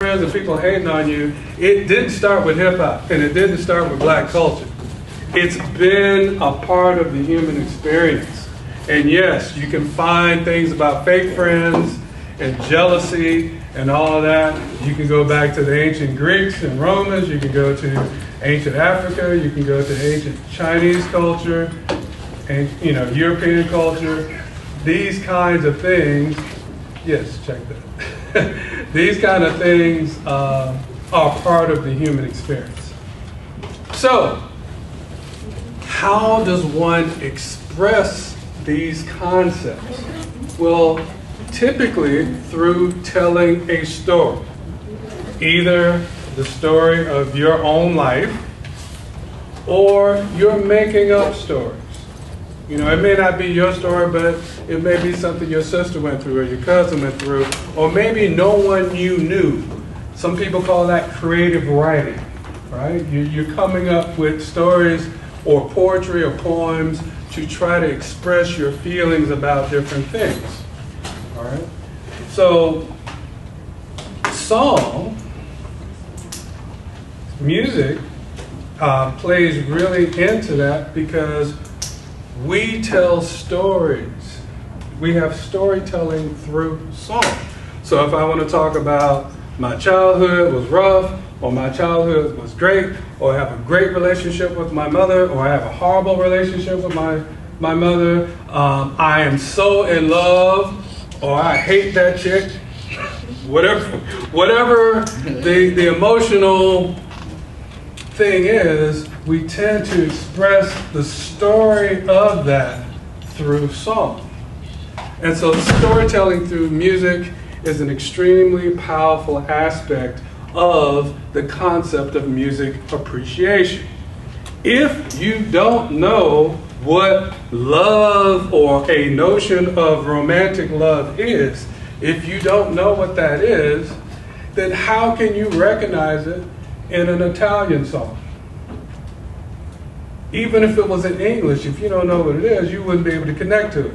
friends and people hating on you, it didn't start with hip hop and it didn't start with black culture. It's been a part of the human experience. And yes, you can find things about fake friends and jealousy and all of that. You can go back to the ancient Greeks and Romans. You can go to ancient Africa. You can go to ancient Chinese culture and European culture. These kinds of things, yes, check that. These kind of things are part of the human experience. So, how does one express these concepts? Well, typically through telling a story. Either the story of your own life or you're making up stories. It may not be your story, but it may be something your sister went through or your cousin went through, or maybe no one you knew. Some people call that creative writing, right? You're coming up with stories or poetry or poems to try to express your feelings about different things. All right? So, song, music, plays really into that because we tell stories. We have storytelling through song. So if I want to talk about my childhood was rough, or my childhood was great, or I have a great relationship with my mother, or I have a horrible relationship with my mother, I am so in love, or I hate that chick, whatever the emotional thing is, we tend to express the story of that through song. And so storytelling through music is an extremely powerful aspect of the concept of music appreciation. If you don't know what love or a notion of romantic love is, if you don't know what that is, then how can you recognize it in an Italian song? Even if it was in English, if you don't know what it is, you wouldn't be able to connect to it.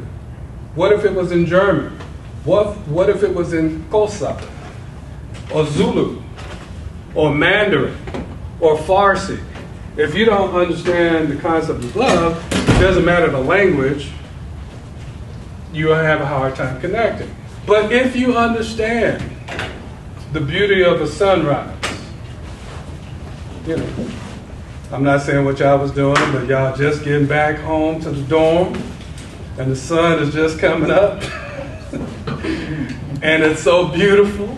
What if it was in German? What if it was in Kosa, or Zulu, or Mandarin, or Farsi? If you don't understand the concept of love, it doesn't matter the language, you have a hard time connecting. But if you understand the beauty of a sunrise, I'm not saying what y'all was doing, but y'all just getting back home to the dorm, and the sun is just coming up, and it's so beautiful.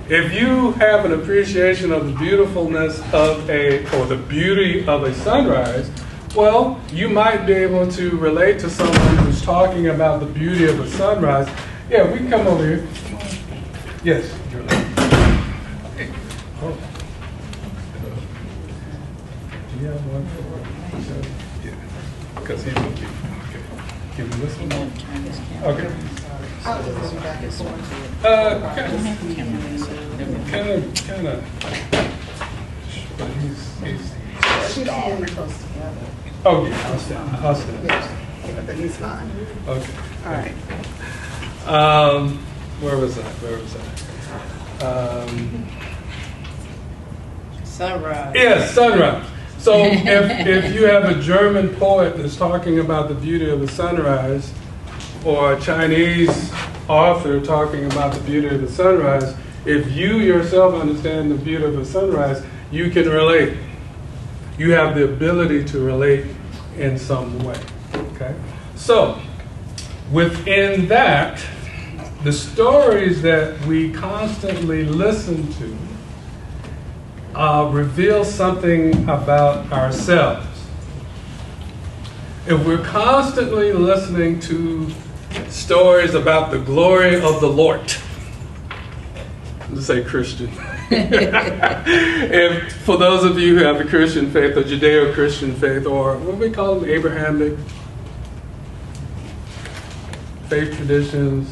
If you have an appreciation of the beautifulness of or the beauty of a sunrise, well, you might be able to relate to someone who's talking about the beauty of a sunrise. Yeah, we can come over here. Yes. Oh. Do you have one for? Yeah, because he will be. Okay. Give me this one. Okay. Kind of. But he's all close together. Oh yeah, I'll stand. Yeah, but he's fine. Okay. All right. Where was I? Sunrise. Yes, sunrise. So if you have a German poet that's talking about the beauty of the sunrise, or a Chinese author talking about the beauty of the sunrise, if you yourself understand the beauty of the sunrise, you can relate. You have the ability to relate in some way. Okay? So, within that, the stories that we constantly listen to reveal something about ourselves. If we're constantly listening to stories about the glory of the Lord, let's say Christian. And for those of you who have a Christian faith, or Judeo-Christian faith, or what we call them, Abrahamic faith traditions,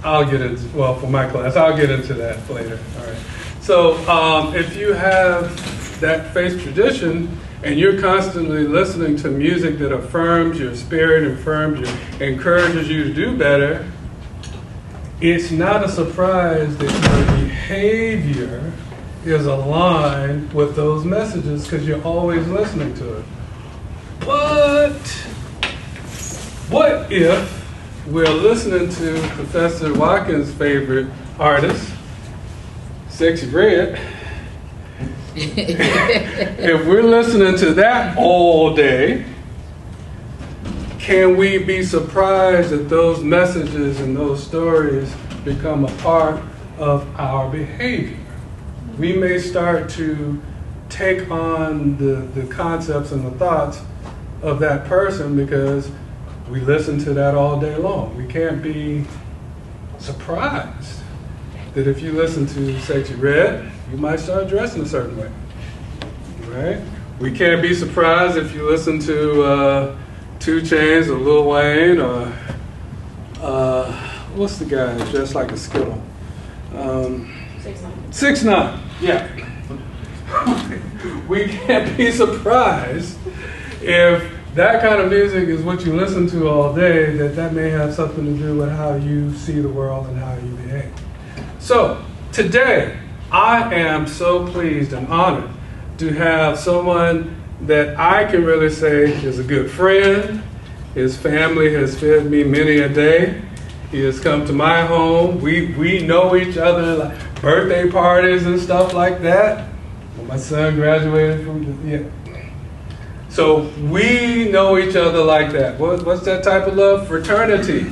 I'll get into, well, for my class, I'll get into that later. All right. So if you have that faith tradition and you're constantly listening to music that affirms your spirit, encourages you to do better, it's not a surprise that you're behavior is aligned with those messages because you're always listening to it. But what if we're listening to Professor Watkins' favorite artist, Sexy Red? If we're listening to that all day, can we be surprised that those messages and those stories become a part of our behavior? We may start to take on the concepts and the thoughts of that person because we listen to that all day long. We can't be surprised that if you listen to Sexy Red, you might start dressing a certain way, right? We can't be surprised if you listen to 2 Chainz or Lil Wayne or what's the guy that's dressed like a Skittle? 6ix9ine. Yeah. We can't be surprised if that kind of music is what you listen to all day, that may have something to do with how you see the world and how you behave. So today, I am so pleased and honored to have someone that I can really say is a good friend. His family has fed me many a day. He has come to my home. We know each other, like birthday parties and stuff like that. When my son graduated from So we know each other like that. What's that type of love? Fraternity.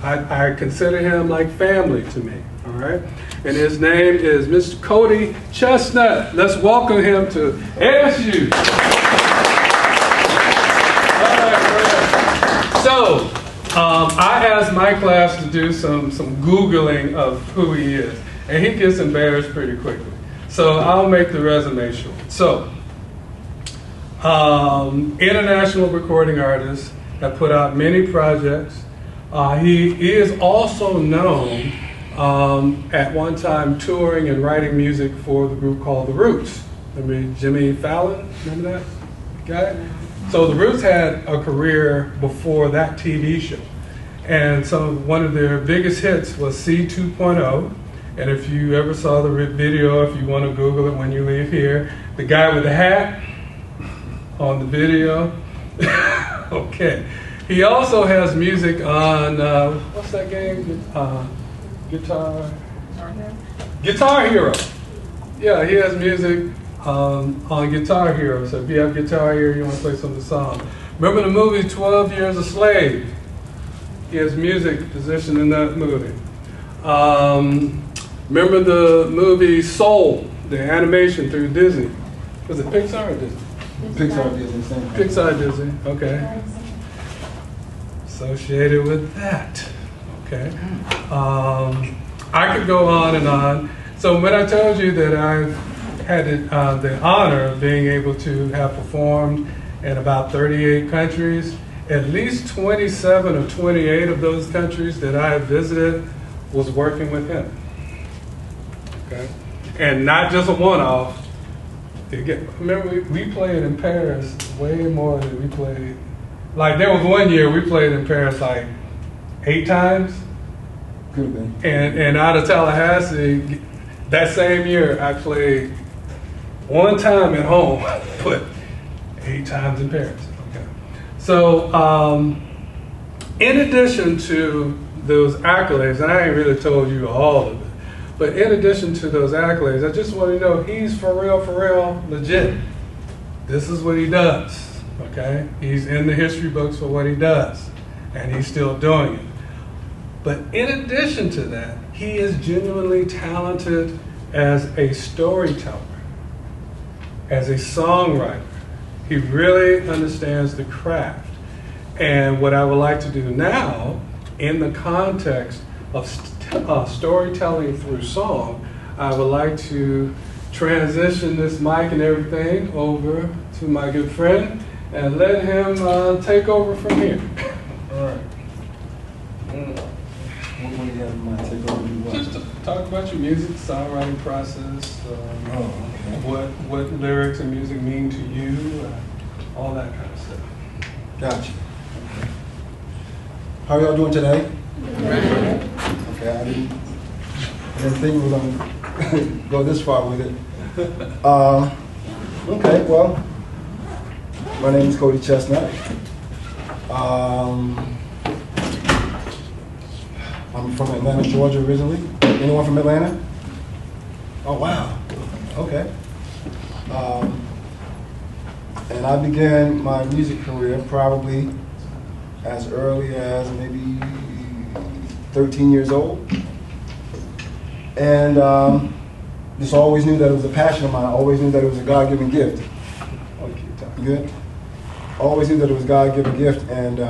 I consider him like family to me, all right? And his name is Mr. Cody Chestnutt. Let's welcome him to ASU. All right, so I asked my class to do some Googling of who he is, and he gets embarrassed pretty quickly. So I'll make the resume short. So, international recording artist, have put out many projects. He is also known at one time touring and writing music for the group called The Roots. Remember Jimmy Fallon? Remember that guy? So The Roots had a career before that TV show. And so one of their biggest hits was C2.0. And if you ever saw the video, if you want to Google it when you leave here, the guy with the hat on the video. Okay. He also has music on, what's that game? Guitar Hero. Yeah, he has music on Guitar Hero. So if you have Guitar Hero, you want to play some of the songs. Remember the movie 12 Years a Slave? He has music positioned in that movie. Remember the movie Soul, the animation through Disney? Was it Pixar or Disney? Pixar Disney. Pixar Disney, okay. Associated with that, okay. I could go on and on. So when I told you that I've had the honor of being able to have performed in about 38 countries, at least 27 or 28 of those countries that I have visited was working with him. Okay? And not just a one-off. Remember, we played in Paris way more than we played. Like, there was one year we played in Paris like 8 times. Could have been. And out of Tallahassee, that same year, I played 1 time at home, but 8 times in Paris. Okay. So, in addition to those accolades, and I ain't really told you all of it, but in addition to those accolades, I just want to know he's for real, legit. This is what he does, okay? He's in the history books for what he does, and he's still doing it. But in addition to that, he is genuinely talented as a storyteller, as a songwriter. He really understands the craft. And what I would like to do now, in the context of storytelling through song, I would like to transition this mic and everything over to my good friend and let him take over from here. All right. What do you have in mind? Take over you Just to talk about your music, songwriting process, what lyrics and music mean to you, all that kind of stuff. Gotcha. How are y'all doing today? Okay, I didn't think we were gonna go this far with it. Okay, well, my name is Cody Chestnutt. I'm from Atlanta, Georgia originally. Anyone from Atlanta? Oh, wow. Okay. And I began my music career probably as early as maybe 13 years old. And just always knew that it was a passion of mine. I always knew that it was a God-given gift. You good? Always knew that it was a God-given gift, and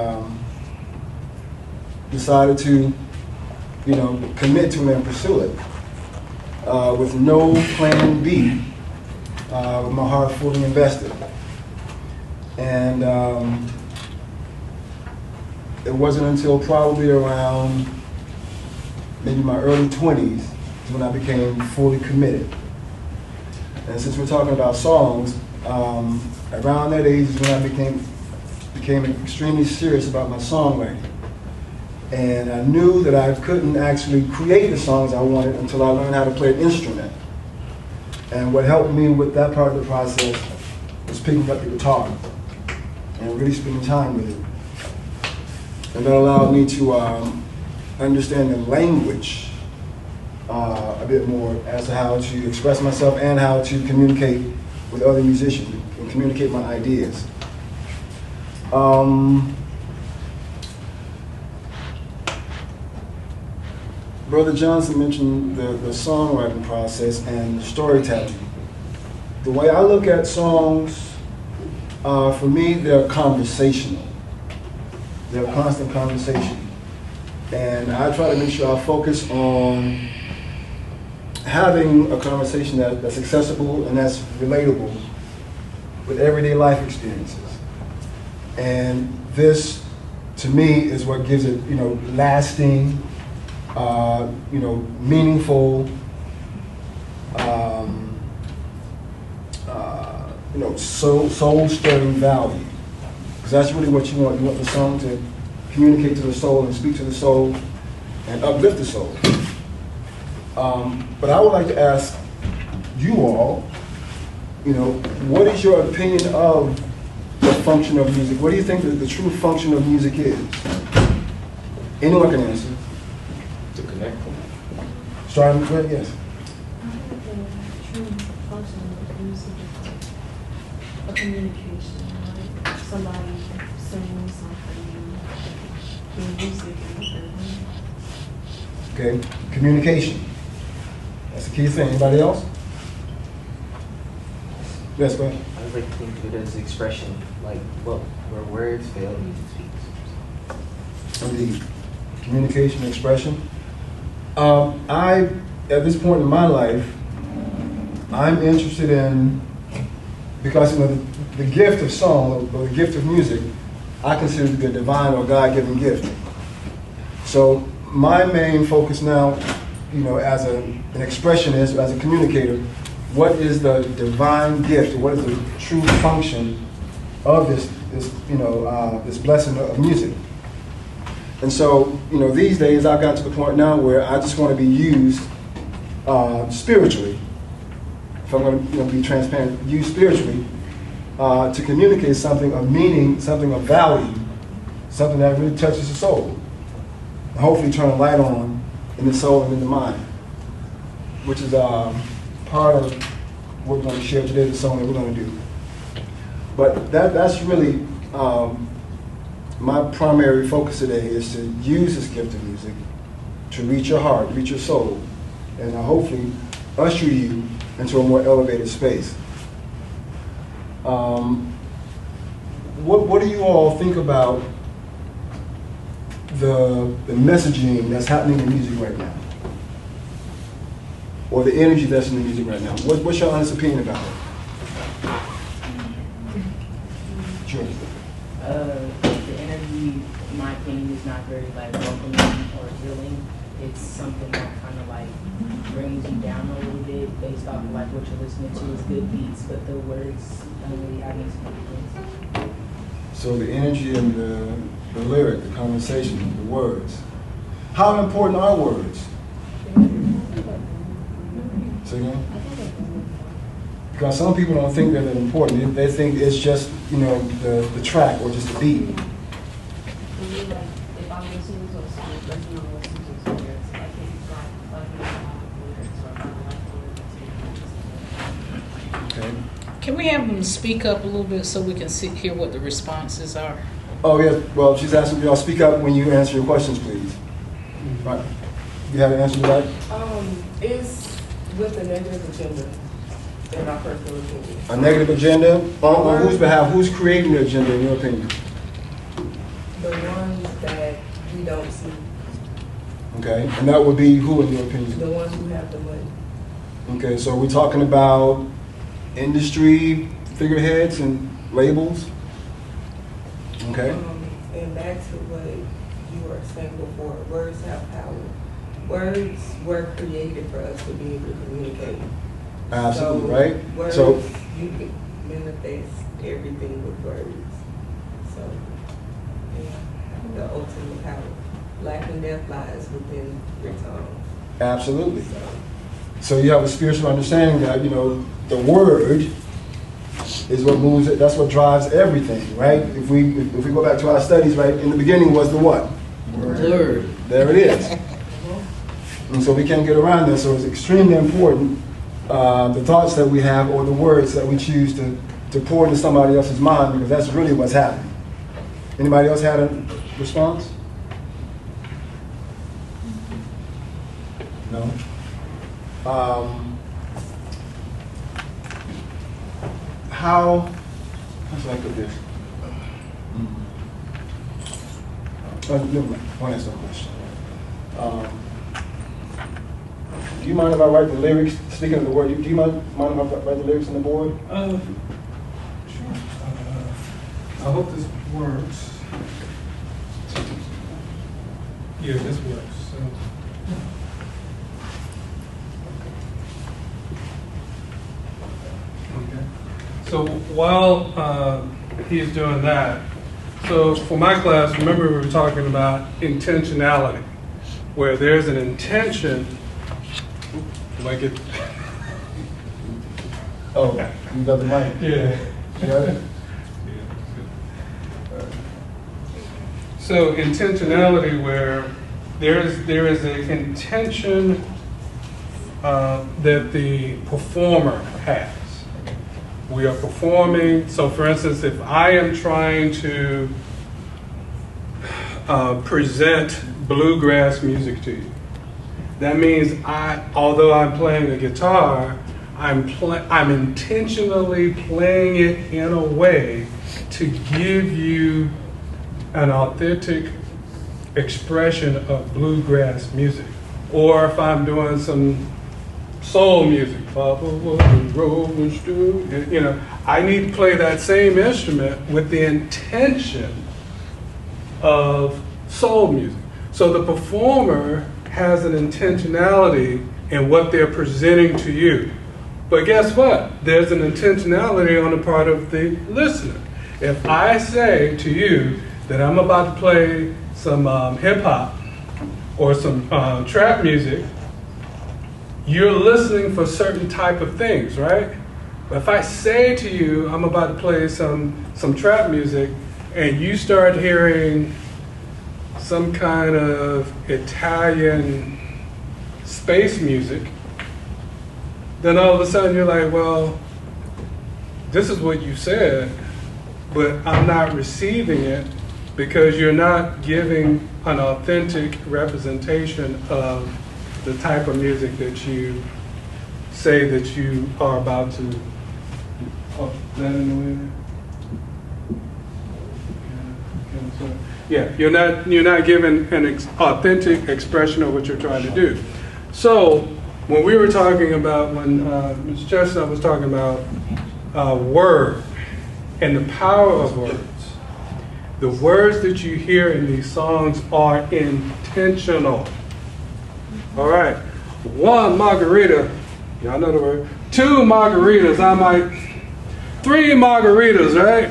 decided to, commit to it and pursue it with no plan B, with my heart fully invested. And it wasn't until probably around maybe my early 20s when I became fully committed. And since we're talking about songs, around that age is when I became extremely serious about my songwriting. And I knew that I couldn't actually create the songs I wanted until I learned how to play an instrument. And what helped me with that part of the process was picking up the guitar and really spending time with it. And that allowed me to understand the language a bit more as to how to express myself and how to communicate with other musicians and communicate my ideas. Brother Johnson mentioned the songwriting process and storytelling. The way I look at songs, for me, they're conversational. They're a constant conversation. And I try to make sure I focus on having a conversation that's accessible and that's relatable with everyday life experiences. And this, to me, is what gives it, lasting, meaningful, soul-stirring value. Because that's really what you want. You want the song to communicate to the soul and speak to the soul and uplift the soul. But I would like to ask you all, what is your opinion of the function of music? What do you think that the true function of music is? Anyone can answer. To connect. Starting with, yes. I think the true function of music is a communication, like somebody singing something, the music is Okay, communication. That's the key thing. Anybody else? Yes, go ahead. I would like to think of it as expression, like, well, where words fail, music speaks. Indeed. Communication, expression. At this point in my life, I'm interested in, because the gift of song, or the gift of music, I consider to be a divine or God-given gift. So my main focus now, as an expressionist, as a communicator, what is the divine gift, or what is the true function of this blessing of music? And so, these days I've got to the point now where I just want to be used spiritually. If I'm going to be transparent, used spiritually to communicate something of meaning, something of value, something that really touches the soul. And hopefully turn a light on in the soul and in the mind, which is part of what we're going to share today, the song that we're going to do. But that's really my primary focus today, is to use this gift of music to reach your heart, reach your soul, and hopefully usher you into a more elevated space. What do you all think about the messaging that's happening in music right now? Or the energy that's in the music right now? What's your honest opinion about it? Sure. The energy, in my opinion, is not very welcoming or healing. It's something that kind of brings you down a little bit based off of what you're listening to is good beats, but the words don't really have any significance. So the energy and the lyric, the conversation, the words. How important are words? Say again? I think it's really important. Because some people don't think they're that important. They think it's just, the track or just the beat. For me, like, if I'm listening to a song, let's know I'm listening to its lyrics. Like, if it's like me on lyrics, or if I don't like the lyrics, Okay. Can we have them speak up a little bit so we can hear what the responses are? Oh, yes. Well, she's asking y'all speak up when you answer your questions, please. Right. You have an answer to that? It's with a negative agenda, in my personal opinion. A negative agenda? On whose behalf? Who's creating the agenda, in your opinion? The ones that we don't see, Okay. And that would be who, in your opinion? the ones who have the money. Okay, so we're talking about industry figureheads and labels? Okay. And back to what you were saying before, words have power. Words were created for us to be able to communicate. Absolutely, So, right? Words, So, you can manifest everything with words. So, yeah, the ultimate power. Life and death lies within your tongue. absolutely. So you have a spiritual understanding that, the word is what moves it. That's what drives everything, right? If we go back to our studies, right, in the beginning was the what? Word. There it is. And so we can't get around that. So it's extremely important, the thoughts that we have or the words that we choose to pour into somebody else's mind, because that's really what's happening. Anybody else had a response? No? How should I put this? Never mind. I'll answer that question. Do you mind if I write the lyrics? Speaking of the word, do you mind if I write the lyrics on the board? Sure. I hope this works. Yeah, this works. So while he's doing that, so for my class, remember we were talking about intentionality, where there's an intention. Like it. Oh, you got the mic. Yeah. You got it? So intentionality, where there is an intention that the performer has. We are performing. So, for instance, if I am trying to present bluegrass music to you, that means although I'm playing a guitar, I'm intentionally playing it in a way to give you an authentic expression of bluegrass music. Or if I'm doing some soul music, I need to play that same instrument with the intention of soul music. So the performer has an intentionality in what they're presenting to you. But guess what? There's an intentionality on the part of the listener. If I say to you that I'm about to play some hip hop or some trap music, you're listening for certain type of things, right? But if I say to you, I'm about to play some trap music, and you start hearing some kind of Italian space music, then all of a sudden you're like, well, this is what you said, but I'm not receiving it because you're not giving an authentic representation of the type of music that you say that you are about to. Oh, is that in the way? Yeah, you're not giving an authentic expression of what you're trying to do. So when we were talking about, when Mr. Chestnutt was talking about word and the power of words, the words that you hear in these songs are intentional. All right, 1 margarita, y'all know the word. 2 margaritas, 3 margaritas, right?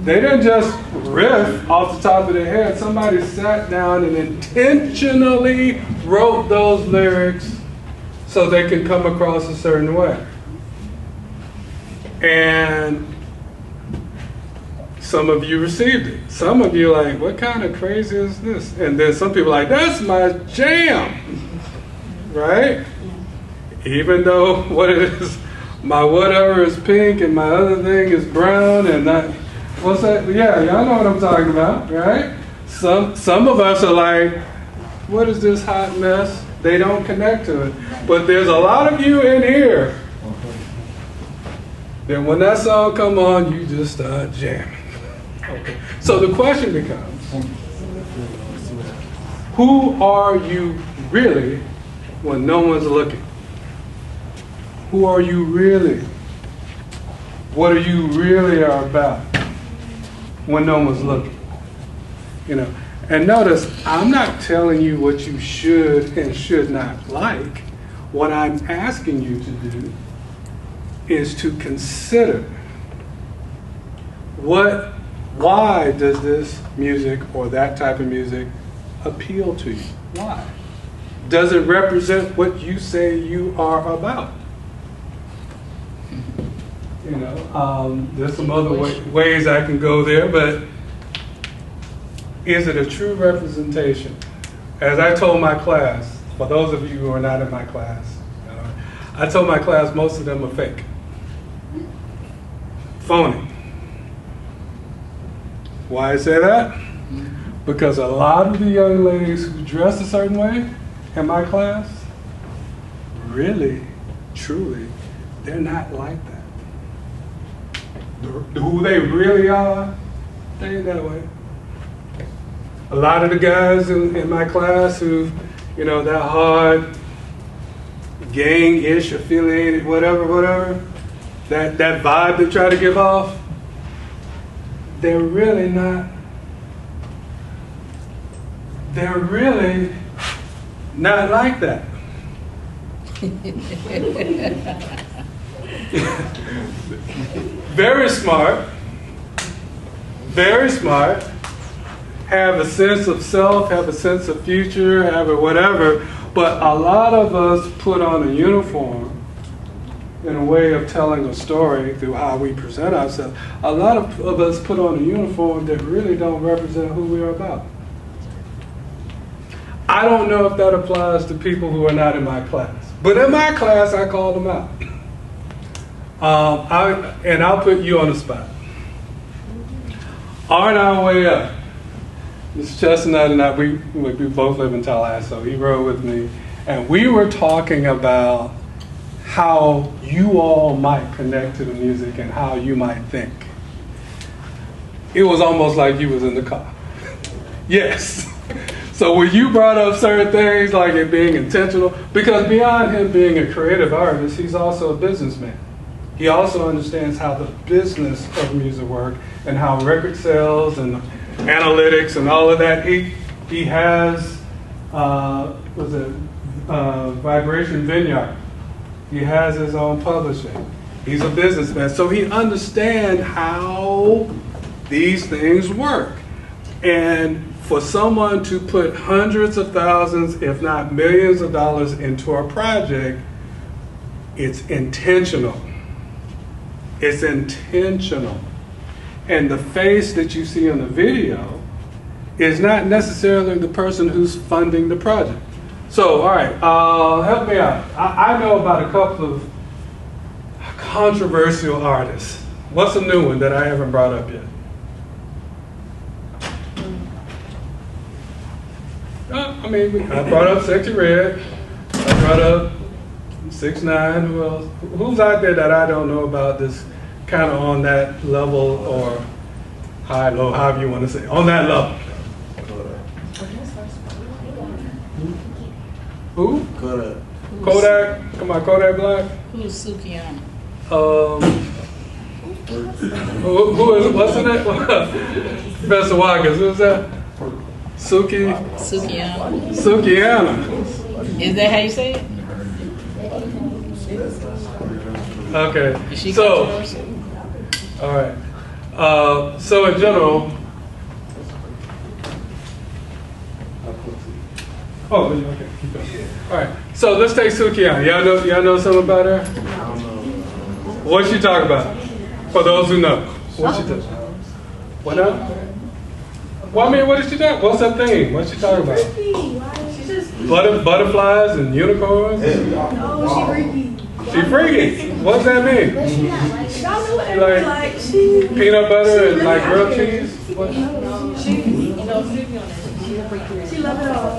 They didn't just riff off the top of their head. Somebody sat down and intentionally wrote those lyrics so they can come across a certain way. And some of you received it. Some of you are like, what kind of crazy is this? And then some people are like, that's my jam, right? Even though what it is, my whatever is pink and my other thing is brown and not, what's that? Yeah, y'all know what I'm talking about, right? Some of us are like, what is this hot mess? They don't connect to it. But there's a lot of you in here that when that song come on, you just start jamming. Okay. So the question becomes, who are you really when no one's looking? Who are you really? What are you really are about when no one's looking? You know, and notice, I'm not telling you what you should and should not like. What I'm asking you to do is to consider why does this music or that type of music appeal to you? Why? Does it represent what you say you are about? You know, there's some other ways I can go there, but is it a true representation? As I told my class, for those of you who are not in my class, I told my class most of them are fake. Phony. Why I say that? Because a lot of the young ladies who dress a certain way in my class, really, truly, they're not like that. Who they really are, they ain't that way. A lot of the guys in my class who, you know, that hard, gang-ish, affiliated, whatever, that vibe they try to give off, they're really not like that. Very smart, have a sense of self, have a sense of future, have a whatever, but a lot of us put on a uniform in a way of telling a story through how we present ourselves. A lot of us put on a uniform that really don't represent who we are about. I don't know if that applies to people who are not in my class, but in my class I called them out. I'll put you on the spot. On our way up, Mr. Chestnutt and I, we both live in Tallahassee, so he rode with me, and we were talking about how you all might connect to the music and how you might think. It was almost like you was in the car. Yes. So when you brought up certain things like it being intentional, because beyond him being a creative artist, he's also a businessman. He also understands how the business of music works and how record sales and analytics and all of that. He has Vibration Vineyard. He has his own publishing. He's a businessman, so he understands how these things work. And for someone to put hundreds of thousands, if not millions of dollars into a project, it's intentional. It's intentional. And the face that you see on the video is not necessarily the person who's funding the project. So, all right, help me out. I know about a couple of controversial artists. What's a new one that I haven't brought up yet? I brought up Sexy Red. I brought up 6ix9ine. Who else? Who's out there that I don't know about that's kind of on that level or high, low, however you want to say, on that level? Who? Kodak. Come on, Kodak Black. Who's Sukiyama? Who is it? What's in it? Professor Watkins. Who's that? Sukiyama. Sukiyama. Is that how you say it? Okay. Is she So, controversial? all right. So in general, okay, keep going. All right. So let's take Sukiyana. Y'all know something about her? What's she talking about? For those who know, what's she talking about? What up? Well, I mean, what is she talking? What's her thing? What's she talking about? Butterflies and unicorns? No, she freaky. She freaky. What's that mean? Y'all know what that Like like. She peanut butter and like grilled cheese? What? she love it all.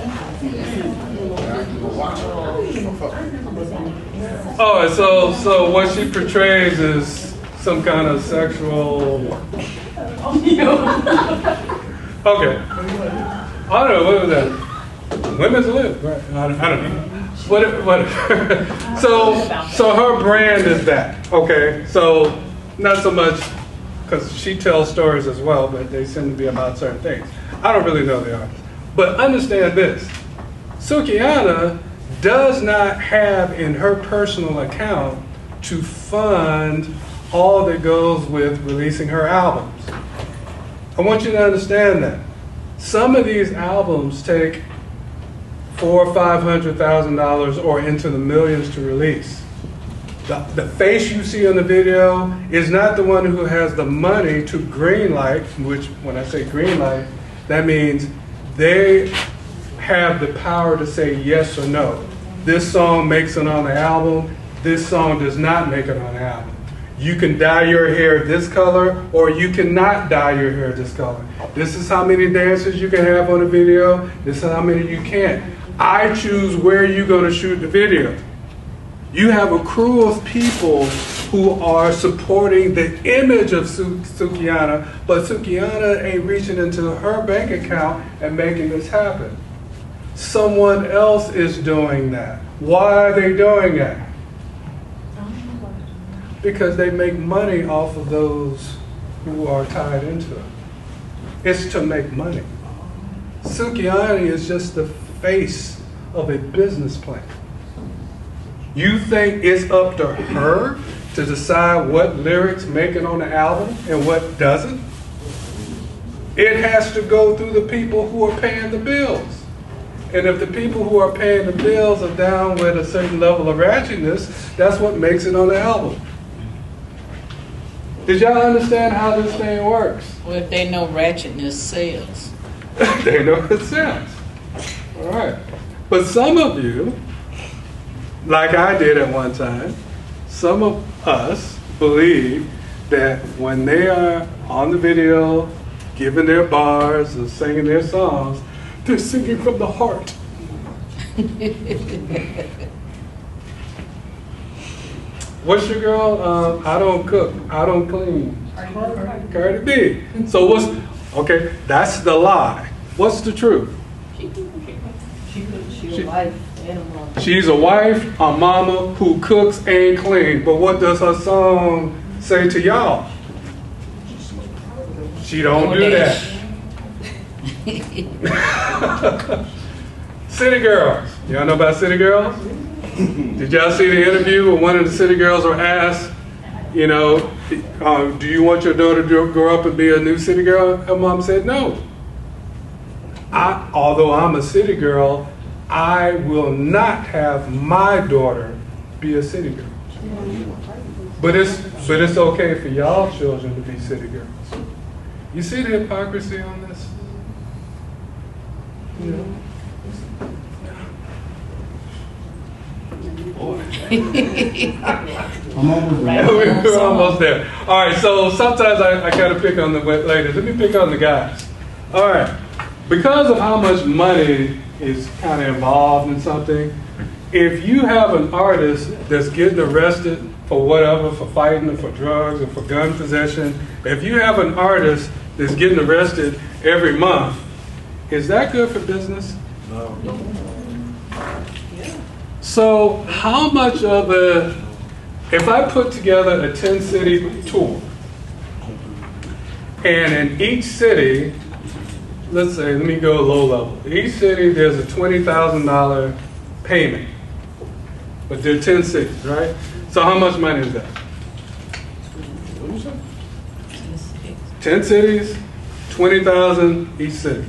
Oh, so what she portrays is some kind of sexual. Okay. I don't know, what was that? Women's lib, right? I don't know. What? So her brand is that, okay? So not so much, because she tells stories as well, but they seem to be about certain things. I don't really know the artist. But understand this, Sukiyana does not have in her personal account to fund all that goes with releasing her albums. I want you to understand that. Some of these albums take $400,000 or $500,000 or into the millions to release. The face you see in the video is not the one who has the money to greenlight, which when I say greenlight, that means they have the power to say yes or no. This song makes it on the album, this song does not make it on the album. You can dye your hair this color, or you cannot dye your hair this color. This is how many dancers you can have on a video, this is how many you can't. I choose where you're gonna shoot the video. You have a crew of people who are supporting the image of Sukiyana, but Sukiyana ain't reaching into her bank account and making this happen. Someone else is doing that. Why are they doing that? Because they make money off of those who are tied into it. It's to make money. Sukiyana is just the face of a business plan. You think it's up to her to decide what lyrics make it on the album and what doesn't? It has to go through the people who are paying the bills. And if the people who are paying the bills are down with a certain level of ratchetness, that's what makes it on the album. Did y'all understand how this thing works? Well, if they know ratchetness sells. They know it sells. All right. But some of you, like I did at one time, some of us believe that when they are on the video, giving their bars or singing their songs, they're singing from the heart. What's your girl? I don't cook, I don't clean. Cardi B. So what's, okay, that's the lie. What's the truth? She's a wife and a mom. She's a wife, a mama who cooks and cleans. But what does her song say to y'all? She don't do that. City Girls. Y'all know about City Girls? Did y'all see the interview where one of the City Girls were asked, you know, do you want your daughter to grow up and be a new City Girl? Her mom said no. Although I'm a City Girl, I will not have my daughter be a City Girl. But it's okay for y'all children to be City Girls. You see the hypocrisy on this? You know? We're almost there. All right, so sometimes I kind of pick on the ladies. Let me pick on the guys. All right, because of how much money is kind of involved in something, if you have an artist that's getting arrested for whatever, for fighting or for drugs or for gun possession, if you have an artist that's getting arrested every month, is that good for business? No. So how much of if I put together a 10-city tour, and in each city, let's say, let me go low level. Each city, there's a $20,000 payment, but there are 10 cities, right? So how much money is that? 10 cities, 20,000 each city.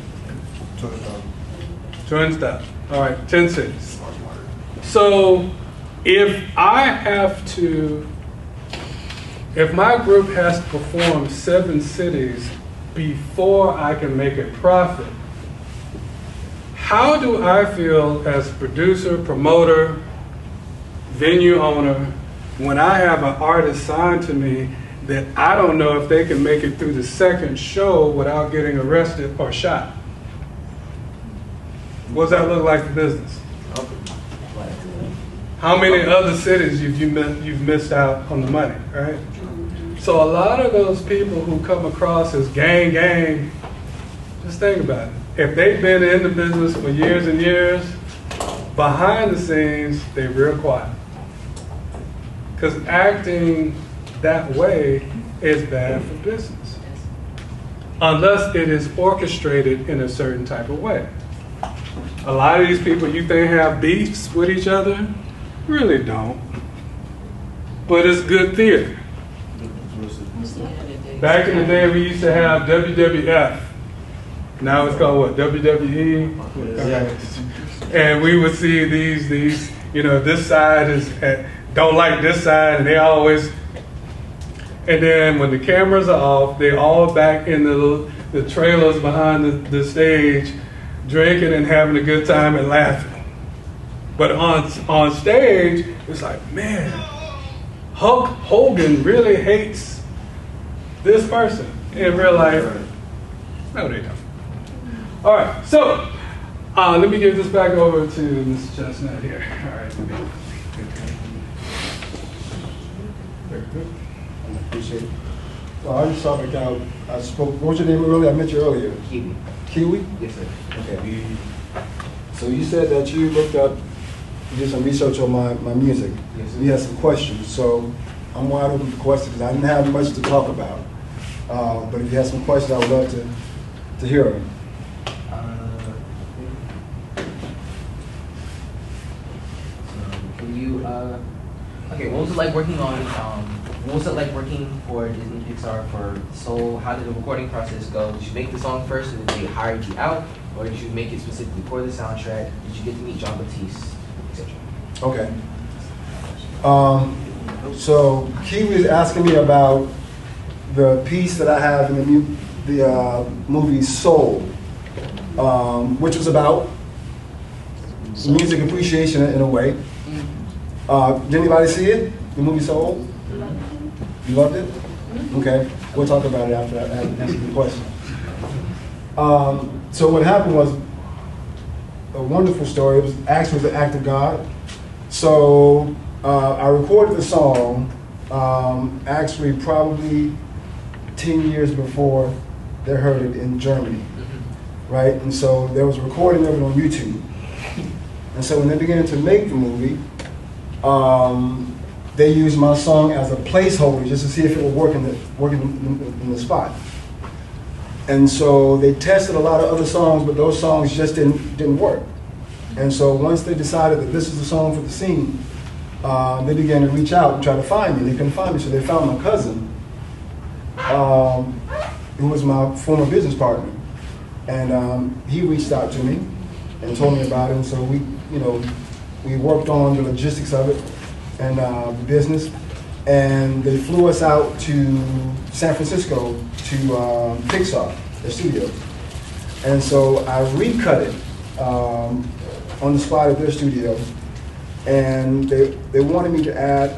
20,000. All right, 10 cities. So if my group has to perform 7 cities before I can make a profit, how do I feel as producer, promoter, venue owner when I have an artist signed to me that I don't know if they can make it through the second show without getting arrested or shot? What does that look like to business? How many other cities you've missed out on the money, right? So a lot of those people who come across as gang, just think about it. If they've been in the business for years and years, behind the scenes, they're real quiet. Because acting that way is bad for business. Unless it is orchestrated in a certain type of way. A lot of these people you think have beefs with each other, really don't. But it's good theater. Back in the day, we used to have WWF. Now it's called what? WWE? And we would see these, this side don't like this side, and they always, and then when the cameras are off, they're all back in the trailers behind the stage, drinking and having a good time and laughing. But on stage, it's like, man, Hulk Hogan really hates this person. In real life, no, they don't. All right, so let me give this back over to Mr. Chestnutt here. All right. Very good. I appreciate it. Well, I just saw the guy. I spoke. What was your name earlier? I met you earlier. Kiwi. Kiwi? Yes, sir. Okay. So you said that you looked up, you did some research on my music. Yes, sir. You had some questions. So I'm wide open for questions because I didn't have much to talk about. But if you have some questions, I would love to hear them. Can you, okay, what was it like working on, what was it like working for Disney Pixar for Soul? How did the recording process go? Did you make the song first and then they hired you out? Or did you make it specifically for the soundtrack? Did you get to meet John Batiste, etc.? Okay. So Kiwi is asking me about the piece that I have in the movie Soul, which was about music appreciation in a way. Did anybody see it? The movie Soul? You loved it? Okay. We'll talk about it after I answer the question. So what happened was a wonderful story. It was actually the act of God. So I recorded the song actually probably 10 years before they heard it in Germany, right? And so there was a recording of it on YouTube. And so when they began to make the movie, they used my song as a placeholder just to see if it would work in the spot. And so they tested a lot of other songs, but those songs just didn't work. And so once they decided that this is the song for the scene, they began to reach out and try to find me. They couldn't find me, so they found my cousin, who was my former business partner. And he reached out to me and told me about it. And so we worked on the logistics of it and the business. And they flew us out to San Francisco to Pixar, their studio. And so I recut it on the spot at their studio. And they wanted me to add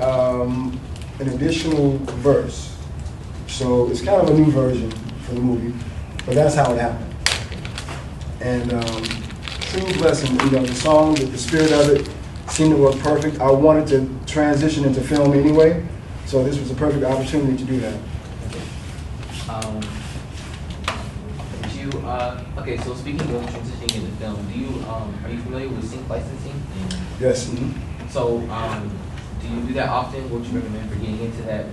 an additional verse. So it's kind of a new version for the movie, but that's how it happened. And true blessing, the song, the spirit of it seemed to work perfect. I wanted to transition into film anyway, so this was a perfect opportunity to do that. Okay, so speaking of transitioning into film, are you familiar with sync licensing? Yes. So, do you do that often? What would you recommend for getting into that?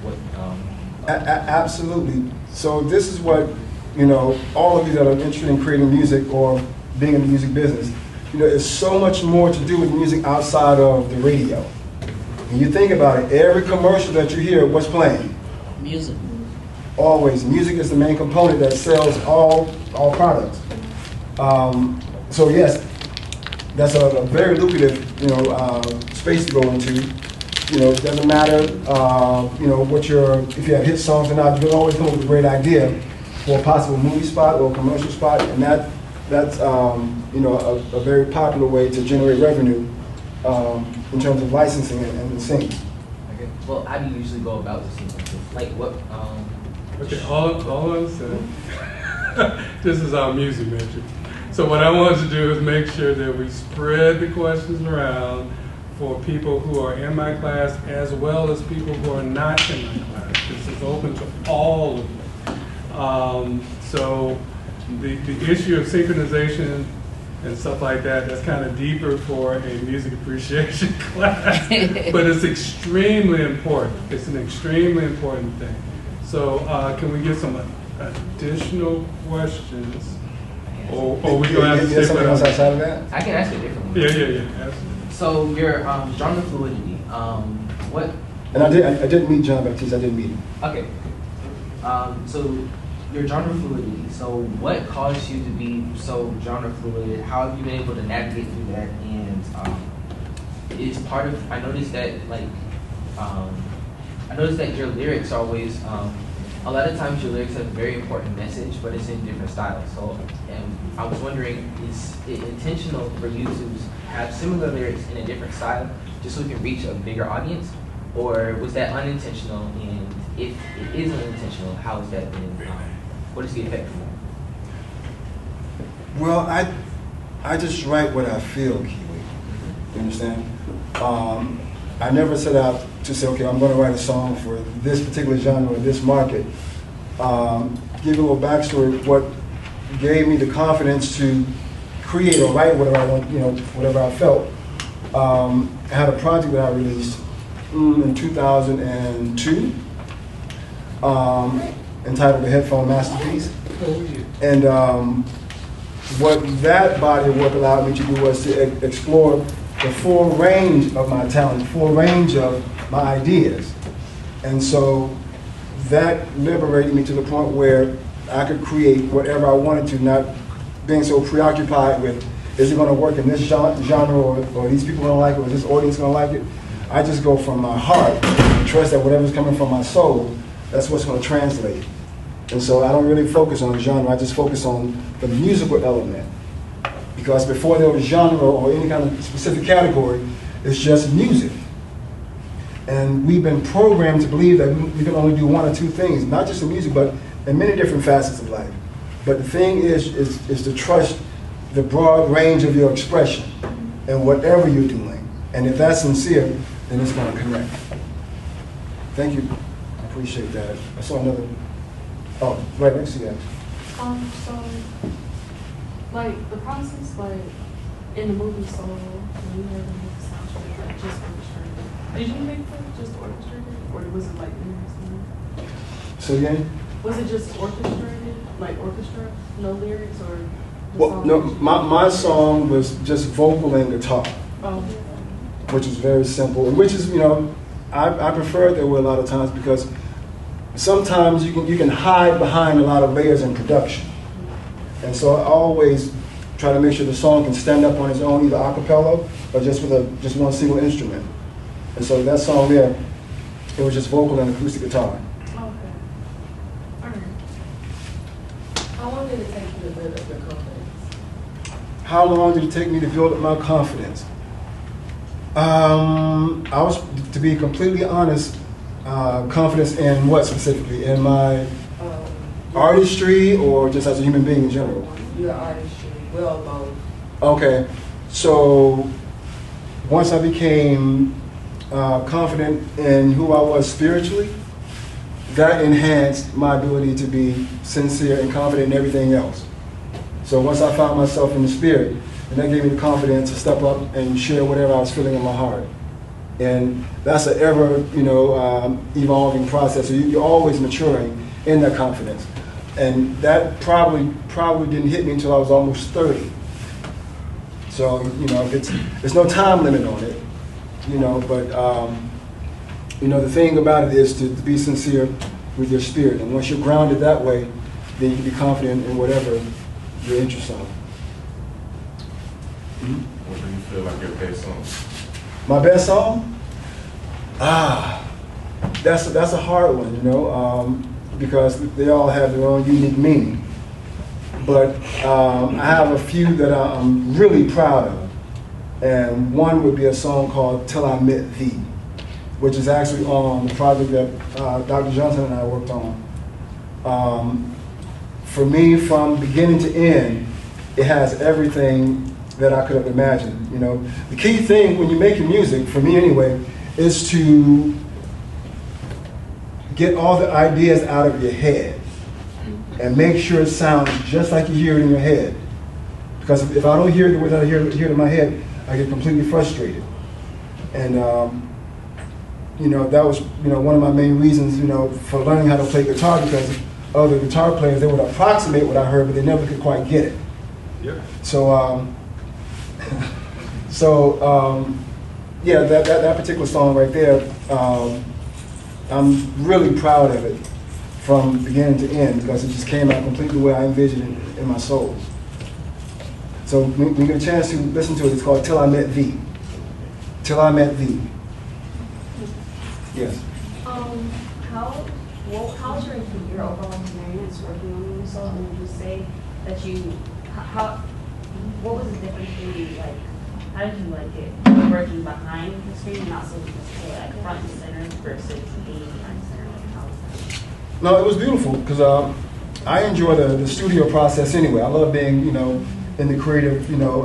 Absolutely. So this is what, all of you that are interested in creating music or being in the music business, there's so much more to do with music outside of the radio. When you think about it, every commercial that you hear, what's playing? Music. Always. Music is the main component that sells all products. So yes, that's a very lucrative, space to go into. It doesn't matter, if you have hit songs or not, you can always come up with a great idea for a possible movie spot or a commercial spot, and that's a very popular way to generate revenue in terms of licensing and singing. Okay. Well, how do you usually go about this? Like what? Okay, all I'm saying, this is our music major. So what I wanted to do is make sure that we spread the questions around for people who are in my class as well as people who are not in my class. This is open to all of you. So the issue of synchronization and stuff like that, that's kind of deeper for a music appreciation class, but it's extremely important. It's an extremely important thing. So can we get some additional questions? Or we going to have to stick something else outside of that? I can ask a different one. Yeah, absolutely. So your genre fluidity, what? And I didn't meet John Baptiste. I didn't meet him. Okay. So your genre fluidity. So what caused you to be so genre fluid? How have you been able to navigate through that? And is part of I noticed that your lyrics are always a lot of times your lyrics have a very important message, but it's in different styles. So I was wondering, is it intentional for you to have similar lyrics in a different style just so we can reach a bigger audience? Or was that unintentional? And if it is unintentional, how has that been? What is the effect from that? Well, I just write what I feel, Kiwi. You understand? I never set out to say, okay, I'm going to write a song for this particular genre or this market. Give you a little backstory. What gave me the confidence to create or write whatever I want, whatever I felt. I had a project that I released in 2002 entitled The Headphone Masterpiece. And what that body of work allowed me to do was to explore the full range of my talent, full range of my ideas. And so that liberated me to the point where I could create whatever I wanted to, not being so preoccupied with, is it going to work in this genre or these people going to like it, or is this audience going to like it? I just go from my heart and trust that whatever's coming from my soul, that's what's going to translate. And so I don't really focus on genre, I just focus on the musical element. Because before there was genre or any kind of specific category, it's just music. And we've been programmed to believe that we can only do one or two things, not just in music, but in many different facets of life. But the thing is to trust the broad range of your expression and whatever you're doing. And if that's sincere, then it's going to connect. Thank you. I appreciate that. I saw another. Oh, right next to you. So, like, the process, like, in the movie Soul, when you heard the movie soundtrack, like, just orchestrated. Did you make that just orchestrated? Or was it, like, lyrics? So again? Was it just orchestrated? Like, orchestra? No lyrics? Or the Well, song no, was just- my song was just vocal and guitar, Oh, which was very simple, and which is, I prefer it that way a lot of times because sometimes you can hide behind a lot of layers in production. And so I always try to make sure the song can stand up on its own, either a cappella or just with just one single instrument. And so that song there, it was just vocal and acoustic guitar. okay. All right. How long did it take you to build up your confidence? How long did it take me to build up my confidence? I was, to be completely honest, confidence in what specifically? In my artistry or just as a human being in general? Your artistry, well, both. Okay, so once I became confident in who I was spiritually, that enhanced my ability to be sincere and confident in everything else. So once I found myself in the spirit, and that gave me the confidence to step up and share whatever I was feeling in my heart. And that's an ever, evolving process. So you're always maturing in that confidence. And that probably didn't hit me until I was almost 30. So, there's no time limit on it, but, the thing about it is to be sincere with your spirit. And once you're grounded that way, then you can be confident in whatever your interests are. Mm-hmm. your best song? My best song? That's a hard one, you know, because they all have their own unique meaning. But I have a few that I'm really proud of. And one would be a song called Till I Met Thee, which is actually on the project that Dr. Johnson and I worked on. For me, from beginning to end, it has everything that I could have imagined. You know, the key thing when you're making music, for me anyway, is to get all the ideas out of your head and make sure it sounds just like you hear it in your head. Because if I don't hear it the way that I hear it in my head, I get completely frustrated. And you know, that was, you know, one of my main reasons, you know, for learning how to play guitar, because other guitar players, they would approximate what I heard, but they never could quite get it. Yeah. So, yeah, that particular song right there, I'm really proud of it from beginning to end, because it just came out completely the way I envisioned it in my soul. So when you get a chance to listen to it, it's called Till I Met Thee. Till I Met Thee. Yes. How's your overall experience working on the new song? And would you say that what was the difference for you? Like, how did you like it working behind the screen and also just like front and center versus being behind the center? Like, how was that? No, it was beautiful because I enjoy the studio process anyway. I love being, you know, in the creative, you know,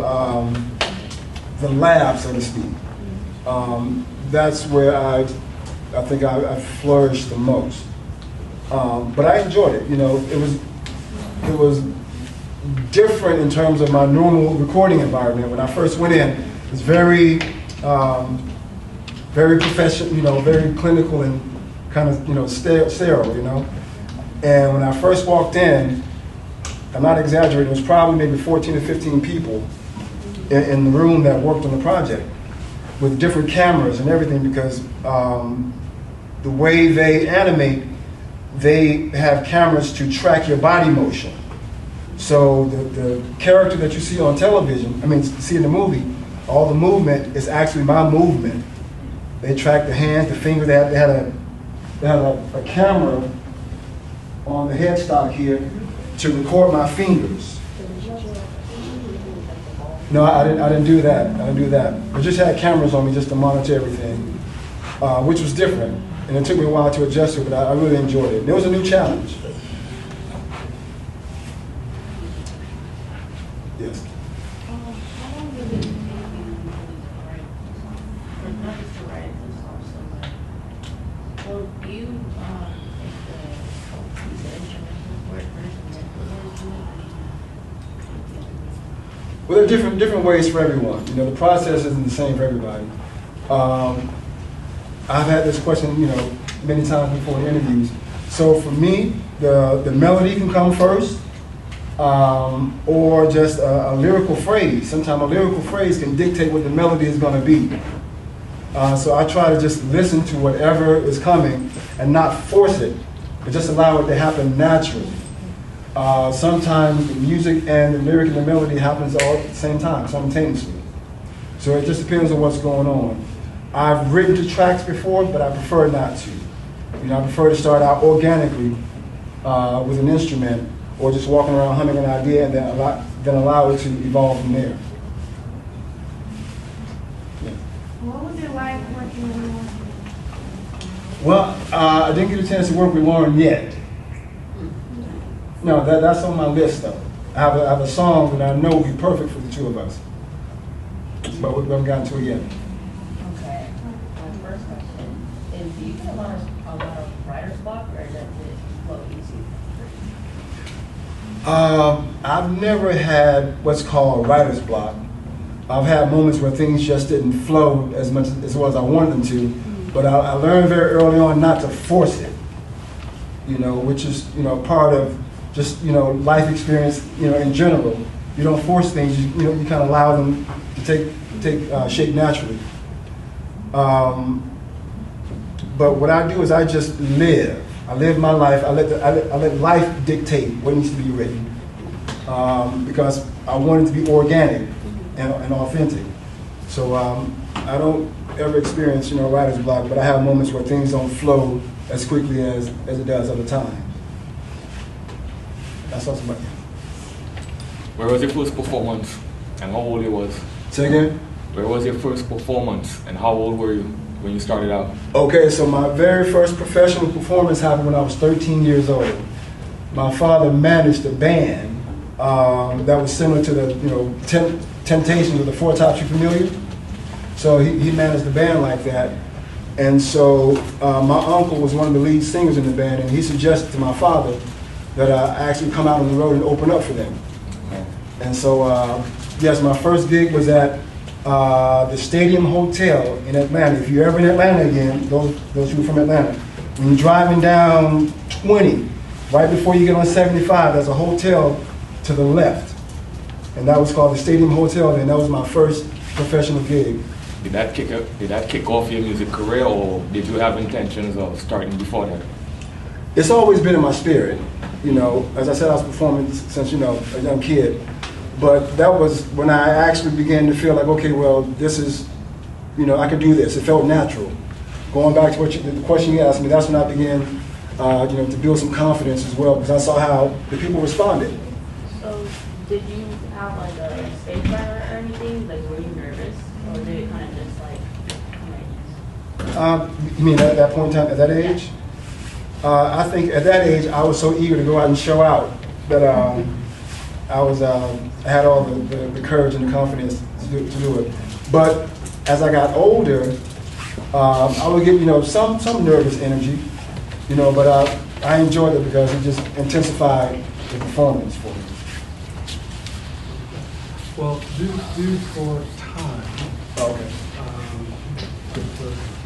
the lab, so to speak. That's where I think I flourished the most. But I enjoyed it. You know, it was different in terms of my normal recording environment. When I first went in, it was very professional, you know, very clinical and kind of, you know, sterile, you know. And when I first walked in, I'm not exaggerating, it was probably maybe 14 or 15 people in the room that worked on the project with different cameras and everything, because the way they animate, they have cameras to track your body motion. So the character that you see on television, I mean, see in the movie, all the movement is actually my movement. They track the hands, the fingers. They had a camera on the headstock here to record my fingers. No, I didn't do that. I didn't do that. I just had cameras on me just to monitor everything, which was different. And it took me a while to adjust to it, but I really enjoyed it. It was a new challenge. Yes. How long did it take you to write the song? Or not just to write the song so much? Well, do you use the instrumental for it first and then put it into it? Well, there are different ways for everyone. You know, the process isn't the same for everybody. I've had this question, you know, many times before in interviews. So for me, the melody can come first, or just a lyrical phrase. Sometimes a lyrical phrase can dictate what the melody is going to be. So I try to just listen to whatever is coming and not force it, but just allow it to happen naturally. Sometimes the music and the lyric and the melody happens all at the same time, simultaneously. So it just depends on what's going on. I've written to tracks before, but I prefer not to. You know, I prefer to start out organically with an instrument, or just walking around humming an idea and then allow it to evolve from there. Yeah. What was it like working with Lauren? Well, I didn't get a chance to work with Lauren yet. No, that's on my list though. I have a song that I know will be perfect for the two of us, but we haven't gotten to it yet. Okay, my first question is, do you get a lot of writer's block, or is that just flow easy? I've never had what's called writer's block. I've had moments where things just didn't flow as well as I wanted them to, but I learned very early on not to force it, you know, which is, you know, part of just, you know, life experience, you know, in general. You don't force things, you know, you kind of allow them to take shape naturally. But what I do is I just live. I live my life. I let life dictate what needs to be written, because I want it to be organic and authentic. So I don't ever experience, writer's block, but I have moments where things don't flow as quickly as it does other times. That's awesome. Where was your first performance and how old you was? Say again? Where was your first performance and how old were you when you started out? Okay, so my very first professional performance happened when I was 13 years old. My father managed a band that was similar to the Temptations of the Four Tops. You familiar? So he managed a band like that. And so my uncle was one of the lead singers in the band, and he suggested to my father that I actually come out on the road and open up for them. And so, yes, my first gig was at the Stadium Hotel in Atlanta. If you're ever in Atlanta again, those who are from Atlanta, when you're driving down 20, right before you get on 75, there's a hotel to the left. And that was called the Stadium Hotel, and that was my first professional gig. Did that kick off your music career, or did you have intentions of starting before that? It's always been in my spirit. As I said, I was performing since, a young kid. But that was when I actually began to feel like, okay, well, this is, I could do this. It felt natural. Going back to the question you asked me, that's when I began, to build some confidence as well, because I saw how the people responded. So, did you have like a stage fright or anything? Like, were you nervous, or did it kind of just like come at ease? You mean at that point in time, at that age? I think at that age, I was so eager to go out and show out that I had all the courage and the confidence to do it. But as I got older, I would get some nervous energy, but I enjoyed it because it just intensified the performance for me. Well, due for time, Okay.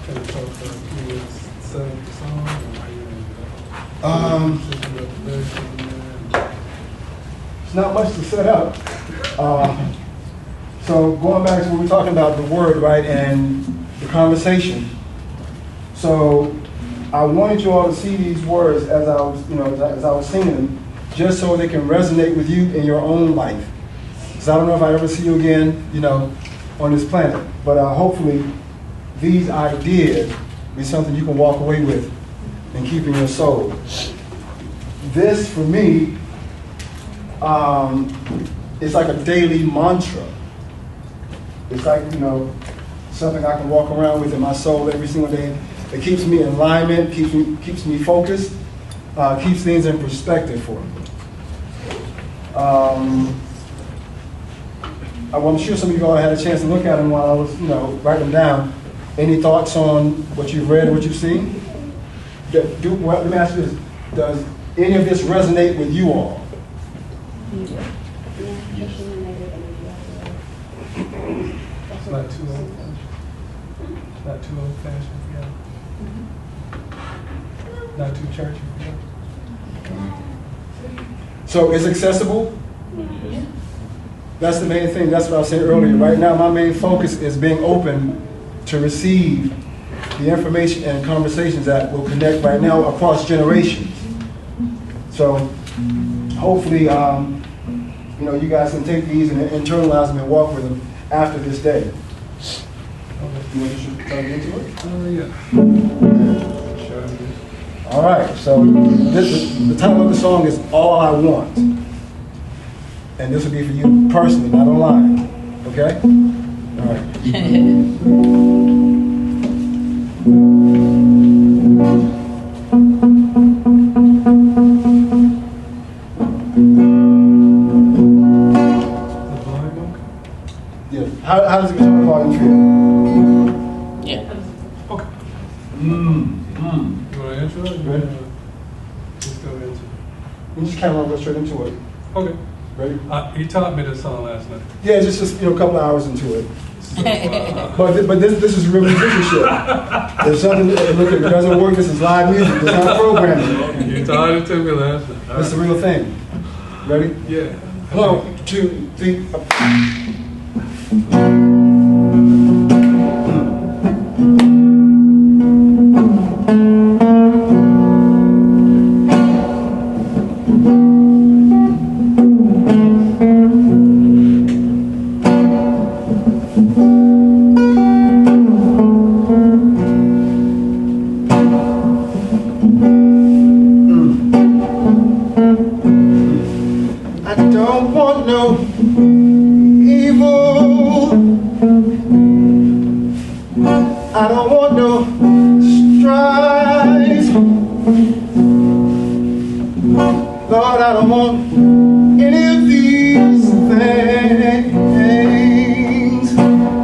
can you talk about you set up the song, or how you going to do it? It's not much to set up. So going back to what we were talking about, the word, right, and the conversation. So I wanted you all to see these words as I was, as I was singing them, just so they can resonate with you in your own life. Because I don't know if I ever see you again, on this planet. But hopefully these ideas be something you can walk away with and keep in your soul. This, for me, it's like a daily mantra. It's like, something I can walk around with in my soul every single day. It keeps me in alignment, keeps me focused, keeps things in perspective for me. I'm sure some of you all had a chance to look at them while I was, writing them down. Any thoughts on what you've read, what you've seen? Let me ask you this. Does any of this resonate with you all? It's not too old-fashioned. Not too old-fashioned, yeah. Not too churchy, yeah. So it's accessible? That's the main thing. That's what I was saying earlier. Right now, my main focus is being open to receive the information and conversations that will connect right now across generations. So hopefully, you guys can take these and internalize them and walk with them after this day. You want to try to get into it? Yeah. Sure. All right. So the title of the song is "All I Want," and this will be for you personally, not online. Okay? All right. How does the guitar volume feel? Yeah. Okay. You want to intro it? Ready? Let's go into it. We just kind of go straight into it. Okay. Ready? He taught me this song last night. Yeah, just a couple of hours into it. So, But this is real musicianship. There's something look, if it doesn't work, this is live music. It's not programming. you taught it to me last night. All This is the right. real thing. Ready? Yeah. 1, 2, 3. Lord, I don't want any of these things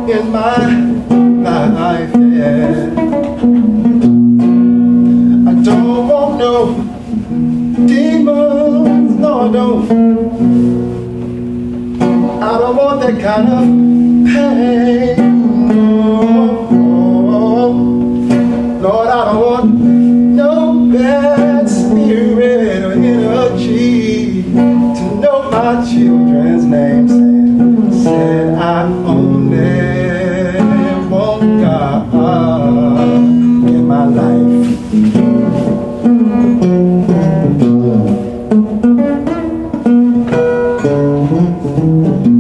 in my life, yeah. I don't want no demons, no I don't. I don't want that kind of pain, no. Lord, I don't want no bad spirit or energy to know my children's names. Said I only want God in my life. I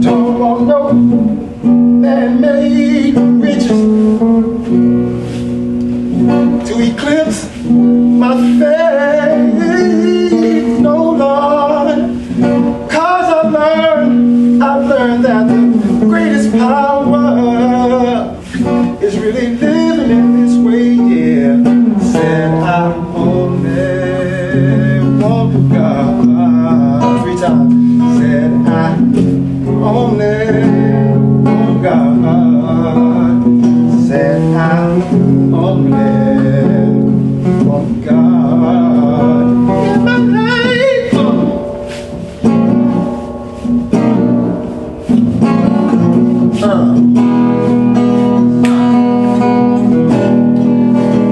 don't want no man-made riches to eclipse my faith, no Lord, 'cause I learned that the greatest power is really living in this way, yeah. Said I only want God, 3 times. Said I only want God. Said I only want God in my life.